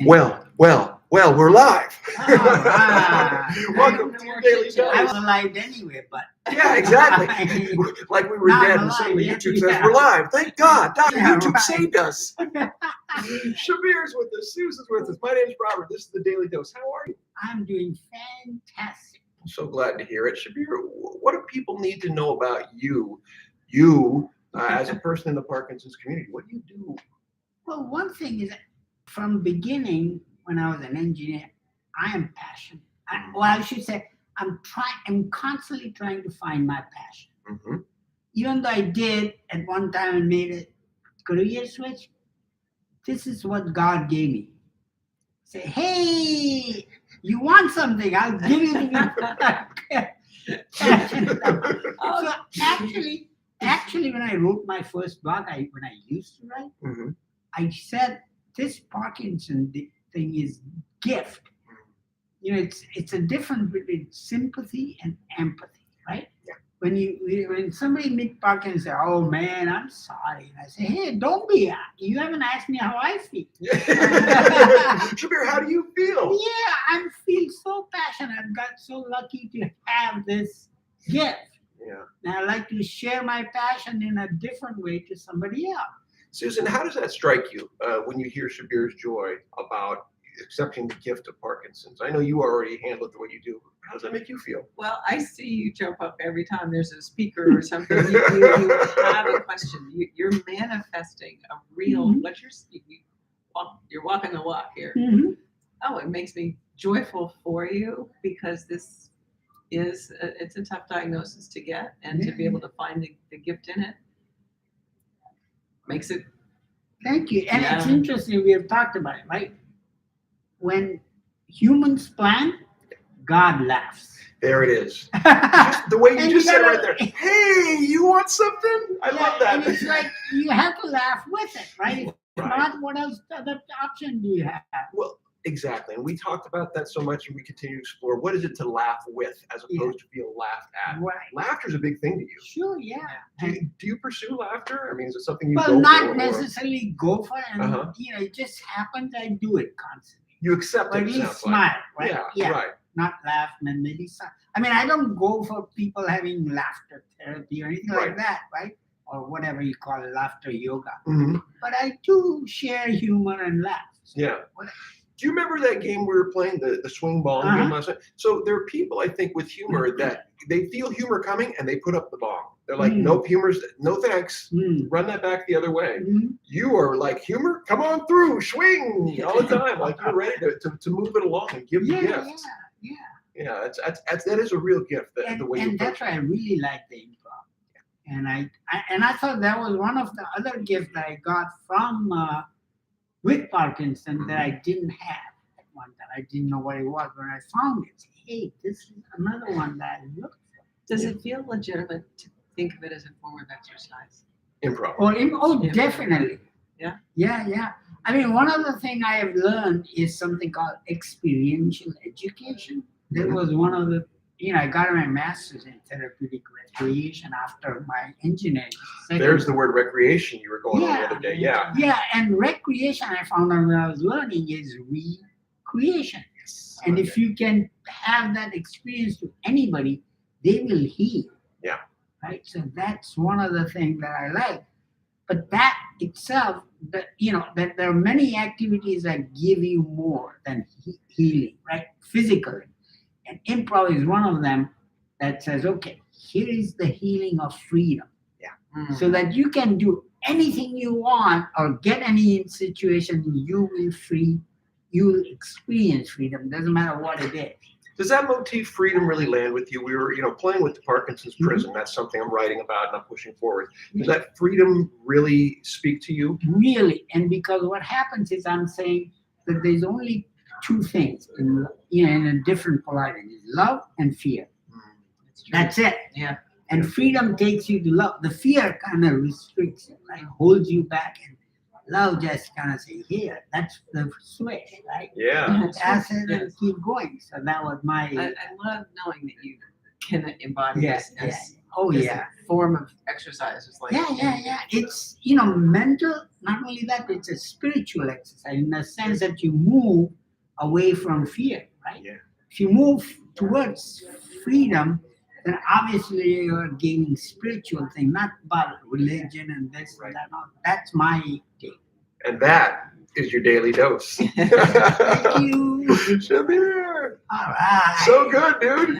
Well, we're live. All right. Welcome to your Daily I was Dose. alive anyway, but Yeah, exactly. Like we were Now dead, I'm and suddenly alive, YouTube yeah. says we're live. Thank God. Yeah, YouTube right. saved us. Shabir's with us. Susan's with us. My name's Robert. This is the Daily Dose. How are you? I'm doing fantastic. I'm so glad to hear it. Shabir, what do people need to know about you? You, as a person in the Parkinson's community, what do you do? Well, one thing is that from beginning, when I was an engineer, I am passionate. I should say, I'm constantly trying to find my passion. Mm-hmm. Even though I did at one time and made a career switch, this is what God gave me. Say, hey, you want something? I'll give you the passion. So actually, when I wrote my first book, when I used to write, Mm-hmm. I said this Parkinson thing is gift. You know, it's a difference between sympathy and empathy, right? Yeah. When somebody meets Parkinson, say, "Oh man, I'm sorry," and I say, "Hey, don't be. You haven't asked me how I feel." Shabir, how do you feel? Yeah, I feel so passionate. I've got so lucky to have this gift. Yeah. And I like to share my passion in a different way to somebody else. Susan, how does that strike you when you hear Shabir's joy about accepting the gift of Parkinson's? I know you already handle it the way you do. How does that make you feel? Well, I see you jump up every time there's a speaker or something. You have a question. You're manifesting a real, what you're walking the walk here. Mm-hmm. Oh, it makes me joyful for you because this is, it's a tough diagnosis to get, and to be able to find the gift in it makes it. Thank you. And it's Yeah. interesting, we have talked about it, right? When humans plan, God laughs. There it is. Just the way you And just you said gotta- right there. Hey, you want something? I love that. And it's like you have to laugh with it, right? If Right. not, what else other option do you have? Well, exactly. And we talked about that so much, and we continue to explore what is it to laugh with as opposed to feel laughed at. Right. Laughter is a big thing to you. Sure, yeah. Do you pursue laughter? I mean, is it something you Well, go not for? Or necessarily go for it. And, Uh-huh. you know, it just happens I do it constantly. you accept Or it, at it least sounds like. smile, right? Yeah, right. Not laugh and maybe some. I mean, I don't go for people having laughter therapy or anything Right. like that, right? Or whatever you call it, laughter yoga. hmm But I do share humor and laugh. Yeah. What- Do you remember that game we were playing, the swing bong Uh-huh. game last night? So there are people, I think, with humor that they feel humor coming and they put up the bong. They're like, nope, humor's, no thanks. Hmm. Run that back the other way. Mhm. You are like, humor, come on through, swing all the time. Like you're ready to move it along and give the Yeah, gift. yeah. Yeah, that is a real gift. The way you And approach that's why I really like the improv. And I thought that was one of the other gifts that I got from with Parkinson that I didn't have at one time. I didn't know what it was. When I found it, hey, this is another one that I looked for. Does it feel legitimate to think of it as a form of exercise? improv. Yeah. Definitely. Yeah. Yeah. I mean, one other thing I have learned is something called experiential education. That Mhm. was one of the, I got my master's in therapeutic recreation after my engineering. There's the word recreation you were going on the Yeah. other day. Yeah. Yeah, and recreation I found out when I was learning is recreation. And if you can have that experience to anybody, they will heal. Yeah. Right? So that's one of the things that I like. But that itself, that there are many activities that give you more than healing, right? Physically. And improv is one of them that says, okay, here is the healing of freedom. So that you can do anything you want or get any situation, you will experience freedom. Doesn't matter what it is. Does that motif freedom really land with you? We were, playing with the Parkinson's prison. That's something I'm writing about and I'm pushing forward. Does that freedom really speak to you? Really. And because what happens is I'm saying that there's only two things in a different polarity: love and fear. That's it. Yeah. And freedom takes you to love. The fear kind of restricts you, right? Holds you back. And love just kind of say, here, that's the switch, right? Yeah. That's it, and Yes. keep going. So that was my. I love knowing that you can embody this as Oh It's yeah. a form of exercise. It's like Yeah. It's mental. Not only that, it's a spiritual exercise in the sense that you move away from fear, right? Yeah. If you move towards freedom, then obviously you're gaining spiritual thing, not about religion and this Right. and that. No, that's my take. And that is your daily dose. Thank you. Shabir. All right. So good, dude.